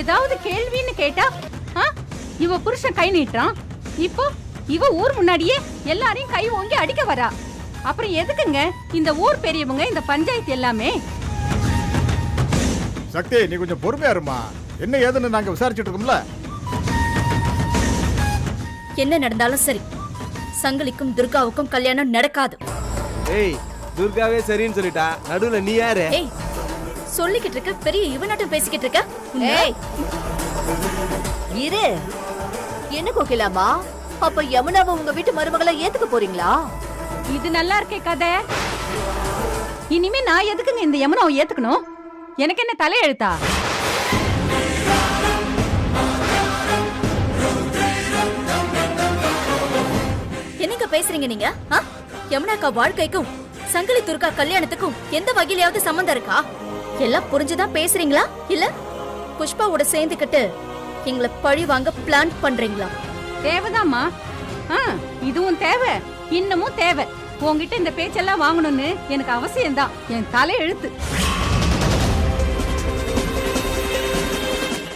ஏதாவது கேள்வின்னு கேட்டா இவ புருஷன் கை நீட்டான். இப்போ இவ ஊர் முன்னாடியே எல்லாரையும் கை ஓங்கி அடிக்க வரா. அப்புறம் எதுக்குங்க இந்த ஊர் பெரியவங்க, இந்த பஞ்சாயத்து எல்லாமே? சக்தி, நீ கொஞ்சம் பொறுமையா இருமா. என்ன ஏதுன்னு நாங்க விசாரிச்சுட்டு இருக்கோம்ல. என்ன நடந்தாலும் சரி, சங்கிலிக்கும் துர்காவுக்கும் கல்யாணம் நடக்காது. ஏய், துர்காவே சரின்னு சொல்லிட்டா, நடுவுல நீ யாரு? ஏய், சொல்லிக்கிட்டு இருக்க, பெரிய இவனாட்டம் பேசிக்கிட்டு இருக்க. ஏய் இரு. என்ன கோகிலாமா, அப்ப யமுனாவை உங்க வீட்டு மருமகளை ஏத்துக்க போறீங்களா? இது நல்லா இருக்கே கதை. இனிமே நான் எதுக்குங்க இந்த யமுனாவை ஏத்துக்கணும்? எனக்கு என்ன தலையெழுத்தா? என்னங்க பேசுறீங்க நீங்க? யமுனாக்கா வாழ்க்கைக்கும் சங்கிலி துர்கா கல்யாணத்துக்கும் எந்த வகையிலாவது சம்பந்தம் இருக்கா? எல்லாம் புரிஞ்சுதான் பேசுறீங்களா, இல்ல புஷ்பாவோட சேர்ந்துக்கிட்டு எங்களை பழி வாங்க பிளான் பண்றீங்களா? தேவைதாம்மா, இதுவும் தேவை, இன்னமும் தேவை. உங்ககிட்ட இந்த பேச்செல்லாம் வாங்கணும்னு எனக்கு அவசியம்தான். என் தலை எழுத்து.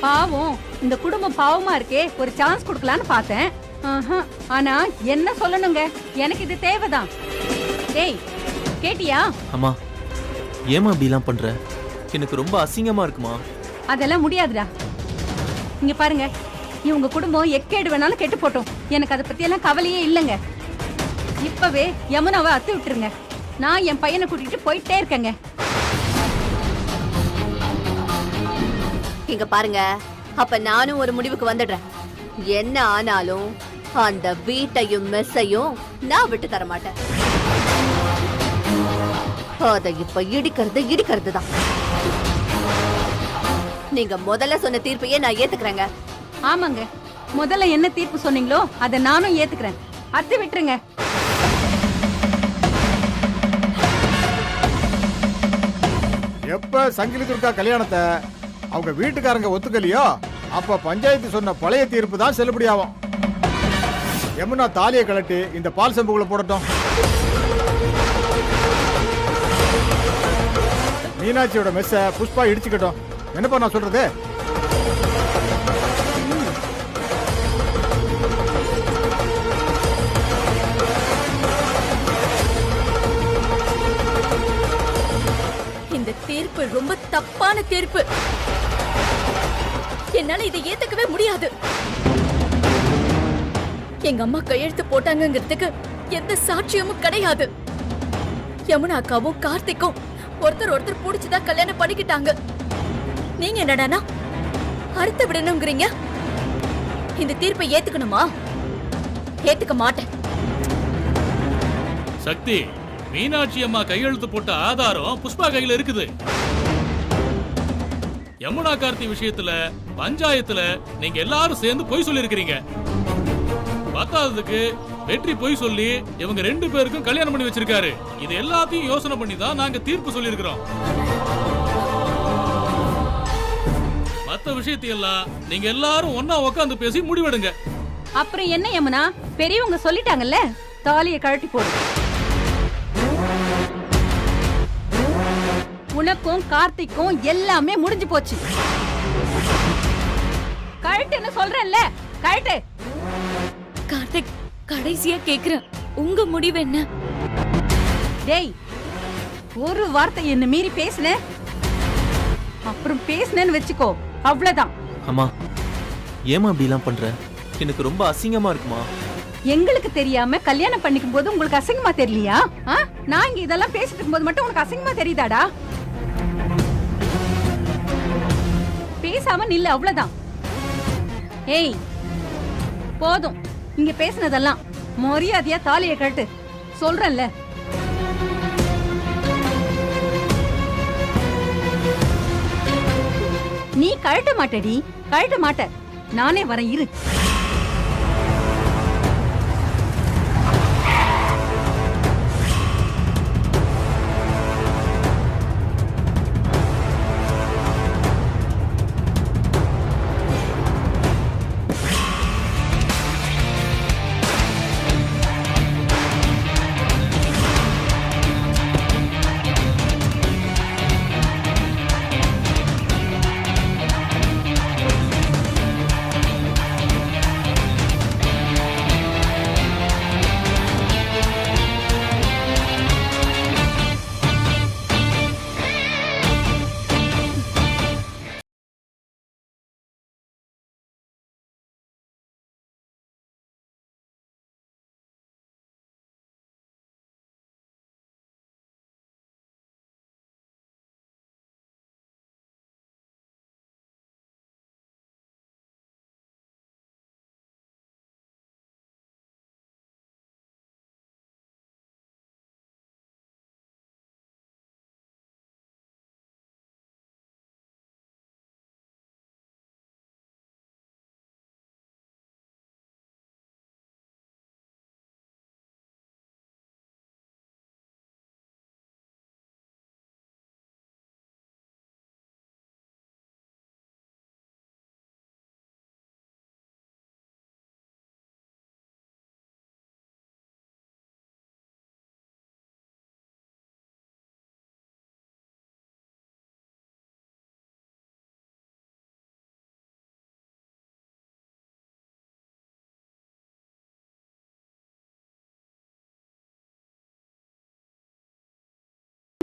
பாவம், இந்த குடும்பம் பாவமா இருக்கே, ஒரு சான்ஸ் கொடுக்கலான்னு பார்த்தேன். ஆனா என்ன சொல்லணுங்க, எனக்கு இது தேவைதான். ஏய், கேட்டியா? அம்மா, ஏமா அப்படிலாம் பண்ற? எனக்கு ரொம்ப அசிங்கமா இருக்குமா. அதெல்லாம் முடியாதுடா. இங்க பாருங்க, இவங்க குடும்பம் எக்கேடு வேணாலும் கெட்டு போட்டோம். எனக்கு அதை பத்தி எல்லாம் கவலையே இல்லைங்க. இப்பவே யமுனாவை அத்து விட்டுருங்க. நான் என் பையனை கூட்டிட்டு போயிட்டே இருக்கேங்க. இங்க பாருங்க, அப்ப நானும் ஒரு முடிவுக்கு வந்துடுறேன். என்ன ஆனாலும் அந்த வீட்டையும் மெஸ்ஸையும் நான் விட்டு தர மாட்டேன். அதை இப்ப இடிக்கிறது தான். நீங்க முதல்ல சொன்ன தீர்ப்பையே நான் ஏத்துக்கிறேங்க. ஆமாங்க, முதல்ல என்ன தீர்ப்பு சொன்னீங்களோ அதை நானும் ஏத்துக்கிறேன். அத்து விட்டுருங்க. எப்ப சங்கிலி துர்கா கல்யாணத்தை அவங்க வீட்டுக்காரங்க ஒத்துக்கலையோ, அப்ப பஞ்சாயத்து சொன்ன பழைய தீர்ப்பு தான் செல்லுபடியாகும். யமுனா தாலியை கழட்டி இந்த பால் செம்புக்குள்ள போடட்டும். மீனாட்சியோட மெஸ்ஸ புஷ்பா இடிச்சுக்கட்டும். என்னப்பா நான் சொல்றது? இந்த தீர்ப்பு ரொம்ப தப்பான தீர்ப்பு. என்னால இதை ஏத்துக்கவே முடியாது. எங்க அம்மா கையெழுத்து போட்டாங்கிறதுக்கு எந்த சாட்சியமும் கிடையாது. யமுனா அக்காவும் கார்த்திக்கும் ஒருத்தர் புடிச்சுதான் கல்யாணம் பண்ணிக்கிட்டாங்க. நீங்க என்னடானா அறுத்து விடணுங்கிறீங்க? இந்த தீர்ப்பை ஏத்துக்கணுமா? ஏத்துக்க மாட்டேன். சக்தி, மீனாட்சி அம்மா கையெழுத்து போட்ட ஆதாரம் புஷ்பா கையில இருக்குது. யமுனா கார்த்தி விஷயத்துல பஞ்சாயத்துல நீங்க எல்லாரும் சேர்ந்து பொய் சொல்லி இருக்கிறீங்க. பத்தாததுக்கு வெற்றி பொய் சொல்லி இவங்க 2 பேருக்கும் கல்யாணம் பண்ணி வச்சிருக்காரு. இது எல்லாத்தையும் யோசனை பண்ணி தான் நாங்க தீர்ப்பு சொல்லி இருக்கிறோம். மத்த விஷயத்தையெல்லாம் நீங்க எல்லாரும் ஒன்னா உட்காந்து பேசி முடிவெடுங்க. அப்புறம் என்ன யமுனா, பெரியவங்க சொல்லிட்டாங்கல்ல, தாலியை கழட்டி போடு. உனக்கும் கார்த்திக்கும் எல்லாமே முடிஞ்சு போச்சு. கழட்டுன்னு சொல்றேன்ல, கழட்டு. கார்த்திக், கடைசியா கேக்குறேன், உங்க முடிவு என்ன? டேய், ஒரு வார்த்தை என்ன மீறி பேசுன, அப்புறம் பேசுனேன்னு வெச்சுக்கோ, அவ்வளவுதான். அம்மா, ஏமா அப்படிலாம் பண்ற? எனக்கு ரொம்ப அசிங்கமா இருக்குமா. எங்களுக்கு தெரியாம கல்யாணம் பண்ணிக்கும் போது உங்களுக்கு அசிங்கமா தெரியலையா? நான் இங்க இதெல்லாம் பேசிட்டு இருக்கும்போது மட்டும் உனக்கு அசிங்கமா தெரியுதாடா? பேசாம நில்லு, அவ்வளவுதான். ஏய், போதும் இங்க பேசினதெல்லாம். மரியாதையா தாலியை கழட்டு சொல்றேன்ல. நீ கழட்ட மாட்டடி, கழட்ட மாட்ட. நானே வரேன், இரு.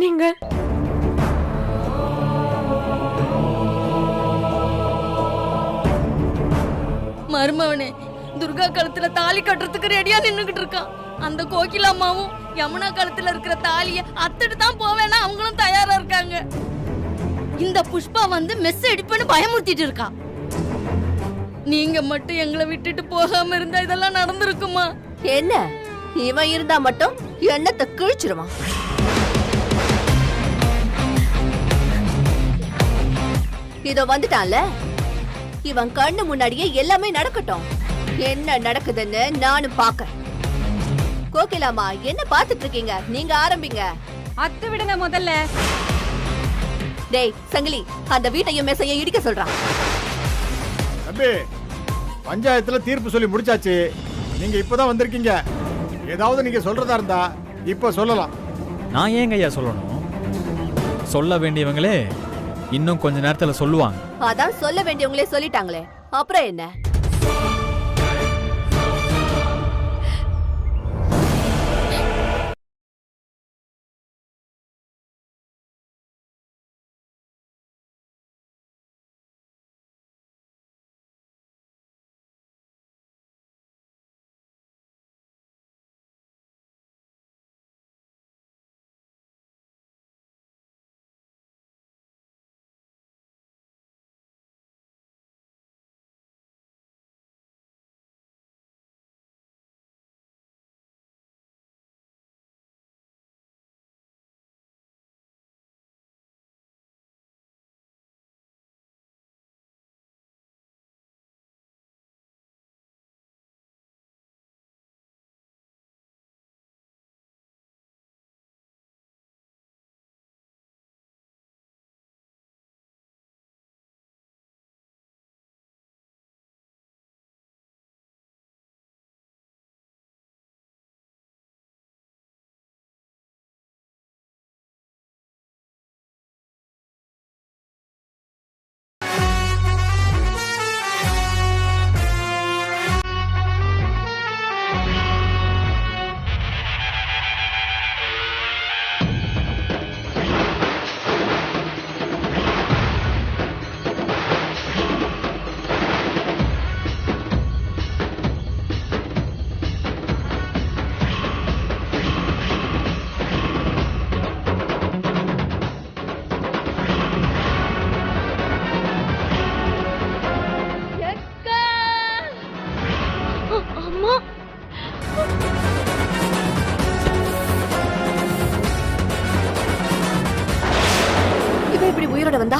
நீங்க மருமவனே துர்கா கழுத்துல தாலி கட்டுறதுக்கு ரெடியா நின்னுகிட்டு இருக்கான். அந்த கோகிலா அம்மாவும் யமுனா கழுத்துல இருக்கிற தாலிய அத்துட்டு தான் போவேன்னா அவங்களும் தயாரா இருக்காங்க. இந்த புஷ்பா வந்து மெஸ் அடிப்பேன்னு பயமுறுத்திட்டு இருக்கா. நீங்க மட்டும் எங்களை விட்டுட்டு போகாம இருந்தா இதெல்லாம் நடந்திருக்குமா? என்ன இவன் இருந்தா மட்டும் எண்ணத்தை கிழிச்சிருவான். இதோ வந்துட்டான்ல, இவன் கண்ணு முன்னாடியே எல்லாமே நடக்கட்டும். என்ன நடக்குதுன்னு நானும் பாக்கறேன். கோகிலாமா என்ன பாத்துட்டு இருக்கீங்க? நீங்க ஆரம்பிங்க. அத்து விடுங்க முதல்ல. டேய் சங்கிலி, அந்த வீட்டையும் மேசையும் இடிக்க சொல்றான். தம்பி, பஞ்சாயத்துல தீர்ப்பு சொல்லி முடிச்சாச்சு. நீங்க இப்பதான் வந்திருக்கீங்க. ஏதாவது நீங்க சொல்றதா இருந்தா இப்ப சொல்லலாம். நான் ஏங்க ஐயா சொல்லணும்? சொல்ல வேண்டியவங்களே இன்னும் கொஞ்ச நேரத்துல சொல்லுவாங்க. அதான் சொல்ல வேண்டியவங்களே சொல்லிட்டாங்களே, அப்புறம் என்ன? உயிரோட வந்தா?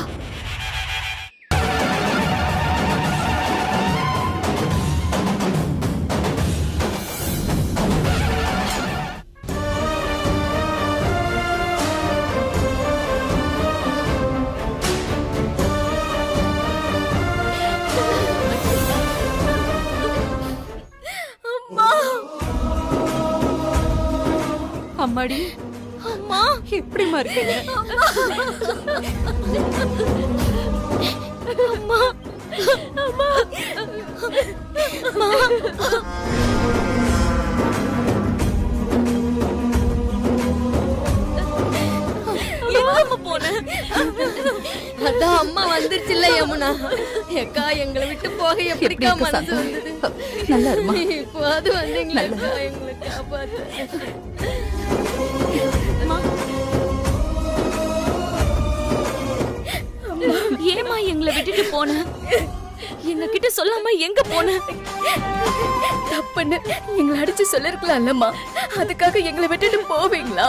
அம்மாடி, அம்மா எப்படிமா இருக்கீங்க? அம்மா, அம்மா, அம்மா. எங்கம்மா போன? அதான் அம்மா வந்துருச்சு இல்ல யமுனா. ஏக்கா எங்களை விட்டு போக எப்படிக்கா மனசு வந்தது? நல்லா இருமா. இப்போ அது வந்தீங்களா எங்களை காப்பாத்த? ஏமா எங்களை விட்டுட்டு போன? எங்க கிட்ட சொல்லாம எங்க போன? தப்புன்னு எங்களை அடிச்சு சொல்லிருக்கலாம்லம்மா. அதுக்காக எங்களை விட்டுட்டு போவீங்களா?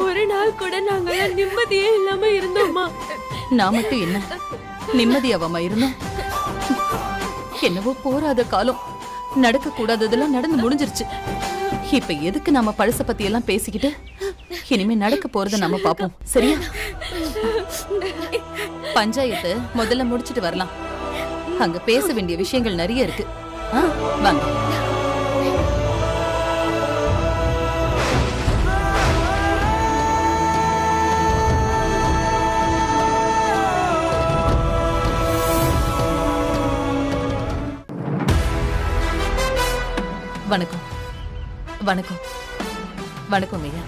ஒரு நாள் கூட நாங்க நிம்மதியே இல்லாம இருந்தோம்மா. நான் மட்டும் என்ன நிம்மதியாவமா இருந்தோம்? என்னவோ போராத காலம், நடக்க கூடாததெல்லாம் நடந்து முடிஞ்சிருச்சு. இப்ப எதுக்கு நாம பழச பத்தி எல்லாம் பேசிக்கிட்டு? இனிமே நடக்க போறத நம்ம பாப்போம், சரியா? பஞ்சாயத்து முதல்ல முடிச்சிட்டு வரலாம். அங்க பேச வேண்டிய விஷயங்கள் நிறைய இருக்கு. வாங்க. வணக்கம். வணக்கம். வணக்கம் ஐயா.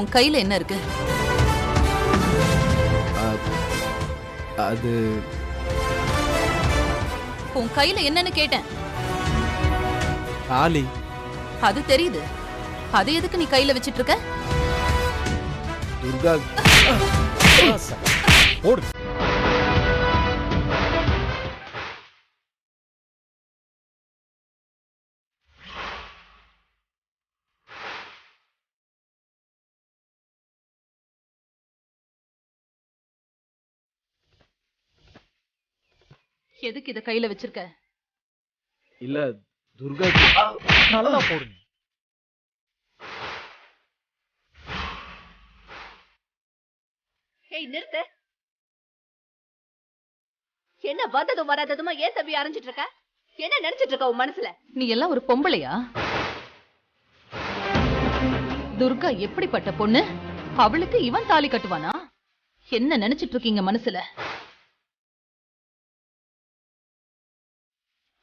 உன் கையில என்ன இருக்கு? அது உன் கையில என்னன்னு கேட்டேன். தாலி. அது தெரியுது. அது எதுக்கு நீ கையில வச்சிட்டு இருக்க? துர்கா போடு. எதுக்கு இத கையில வச்சிருக்க? இல்ல துர்கா நல்லா போடுங்க. ஏய் நிறுத்து. என்ன வந்ததும் வராததுமா ஏன் தம்பி அரைஞ்சிட்டு இருக்க? என்ன நினைச்சிட்டு இருக்க உன் மனசுல? நீ எல்லாம் ஒரு பொம்பளையா? துர்கா எப்படிப்பட்ட பொண்ணு? அவளுக்கு இவன் தாலி கட்டுவானா? என்ன நினைச்சிட்டு இருக்கீங்க மனசுல?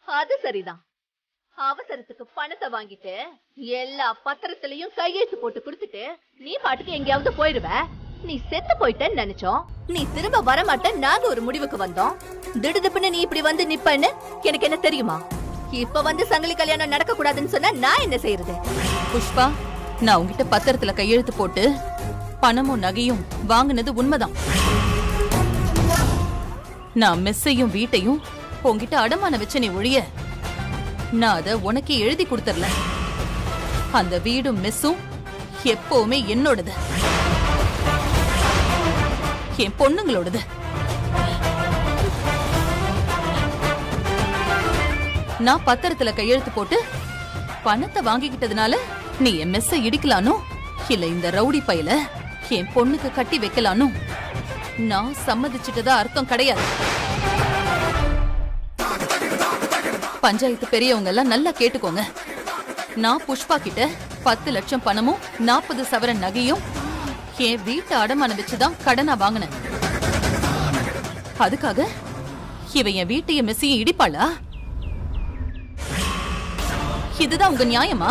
அது சரிதான். அவசரத்துக்கு பணத்தை வாங்கிட்டு எல்லா பத்திரத்திலையும் கையெழுத்து போட்டு கொடுத்துட்டு நீ பாட்டுக்கு எங்கேயாவது போயிருவ. நீ செத்து போயிட்டேன்னு நினைச்சோம். நீ திரும்ப வரமாட்டேன்னு நாங்க ஒரு முடிவுக்கு வந்தோம். திடுதிப்புன்னு நீ இப்படி வந்து நிப்பன்னு எனக்கு என்ன தெரியுமா? இப்ப வந்து சங்கிலி கல்யாணம் நடக்க கூடாதுன்னு சொன்னா நான் என்ன செய்யறது? புஷ்பா, நான் உங்ககிட்ட பத்திரத்துல கையெழுத்து போட்டு பணமும் நகையும் வாங்கினது உண்மைதான். நான் மெஸ்ஸையும் வீட்டையும் உன்கிட்ட அடமான வச்ச நீ ஒழிய நான் அத உனக்கே எழுதி கொடுத்துறல. அந்த வீடும் மெஸ்ஸும் எப்பவுமே என்னோடது, என் பொண்ணுங்களோடது. நான் பத்திரத்துல கையெழுத்து போட்டு பணத்தை வாங்கிக்கிட்டதுனால நீ என் மெஸ்ஸை இடிக்கலானோ இல்ல இந்த ரவுடி பையில என் பொண்ணுக்கு கட்டி வைக்கலானோ நான் சம்மதிச்சிட்டதா அர்த்தம் கிடையாது. பஞ்சாயத்து பெரியவங்க எல்லாம் நல்லா கேட்டுக்கோங்க. நான் புஷ்பா கிட்ட 10 லட்சம் பணமும் 40 சவரன் நகையும் என் வீட்டை அடமானம் வச்சுதான் கடனா வாங்கினேன். அதுக்காக இவ என் வீட்டையும் மெஸ்ஸையும் இடிப்பாளா? இதுதான் உங்க நியாயமா?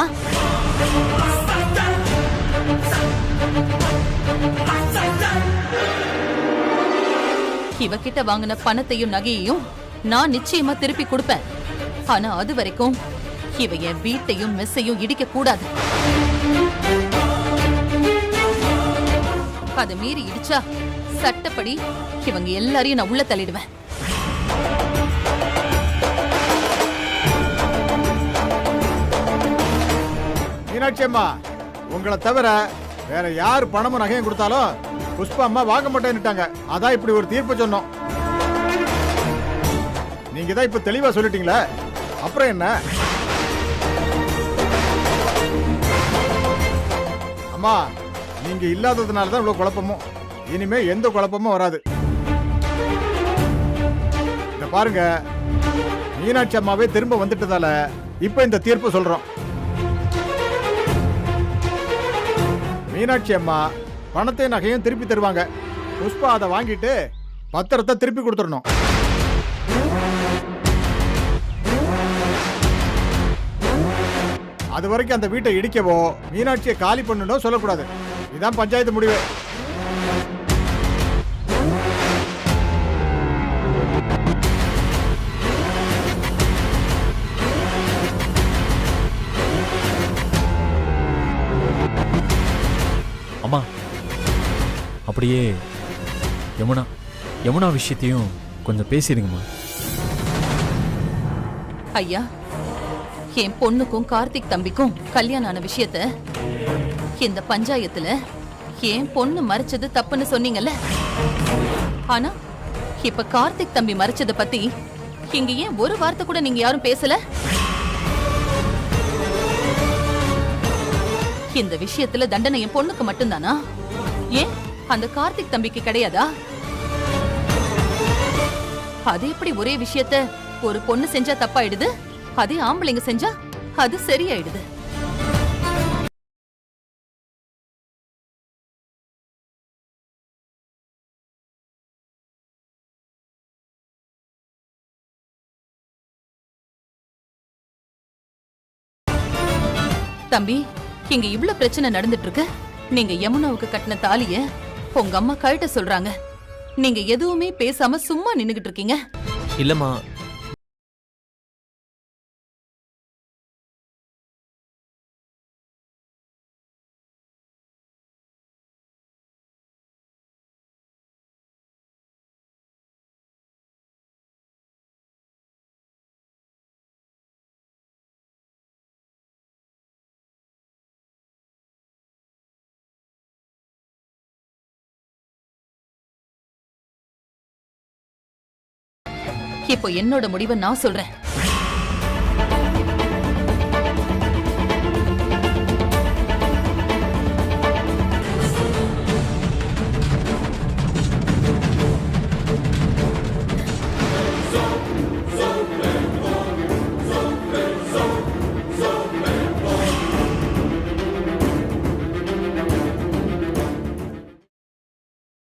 இவகிட்ட வாங்கின பணத்தையும் நகையையும் நான் நிச்சயமா திருப்பி கொடுப்பேன். ஆனா அது வரைக்கும் இவ என் வீட்டையும் மெஸ்ஸையும் இடிக்க கூடாது. அதை மீறி இடிச்சா சட்டப்படி இவங்க எல்லாரையும் நான் உள்ள தள்ளிடுவேன். மீனாட்சி அம்மா, உங்களை தவிர வேற யாரு பணமும் நகையும் கொடுத்தாலும் புஷ்பா அம்மா வாங்க மாட்டேன்னுட்டாங்க. அதான் இப்படி ஒரு தீர்ப்பு சொன்னோம். நீங்க தான் இப்ப தெளிவா சொல்லிட்டீங்களே, அப்புறம் என்ன? அம்மா, நீங்க இல்லாததுனால தான் இவ்வளவு குழப்பமும். இனிமே எந்த குழப்பமும் வராது. இத பாருங்க, மீனாட்சி அம்மாவே திரும்ப வந்துட்டதால இப்ப இந்த தீர்ப்பு சொல்றோம். மீனாட்சி அம்மா பணத்தை நகையும் திருப்பி தருவாங்க. புஷ்பா அதை வாங்கிட்டு பத்திரத்தை திருப்பி கொடுத்துடணும். அது வரைக்கும் அந்த வீட்டை இடிக்கவோ மீனாட்சியை காலி பண்ணணும் சொல்லக்கூடாது. இதான் பஞ்சாயத்து முடிவு. அம்மா, அப்படியே யமுனா விஷயத்தையும் கொஞ்சம் பேசிடுங்கம்மா. ஐயா, என் பொண்ணுக்கும் கார்த்திக் தம்பிக்கும் கல்யாணம் ஆன விஷயத்த இந்த பஞ்சாயத்துல என் பொண்ணு மறைச்சது தப்புன்னு சொன்னீங்கல்ல. ஆனா இப்ப கார்த்திக் தம்பி மறைச்சத பத்தி இங்க ஏன் ஒரு வார்த்தை கூட நீங்க யாரும் பேசல? இந்த விஷயத்துல தண்டனை என் பொண்ணுக்கு மட்டும்தானா? ஏன் அந்த கார்த்திக் தம்பிக்கு கிடையாதா? அது எப்படி ஒரே விஷயத்த ஒரு பொண்ணு செஞ்சா தப்பாயிடுது, அதே ஆம்பளைங்க செஞ்சா அது சரியாயிடுது? தம்பி, இங்க இவ்ளோ பிரச்சனை நடந்துட்டு இருக்கு. நீங்க யமுனாவுக்கு கட்டின தாலிய உங்க அம்மா கழட்ட சொல்றாங்க. நீங்க எதுவுமே பேசாம சும்மா நின்னுகிட்டு இருக்கீங்க. இல்லம்மா, இப்போ என்னோட முடிவை நான் சொல்றேன்.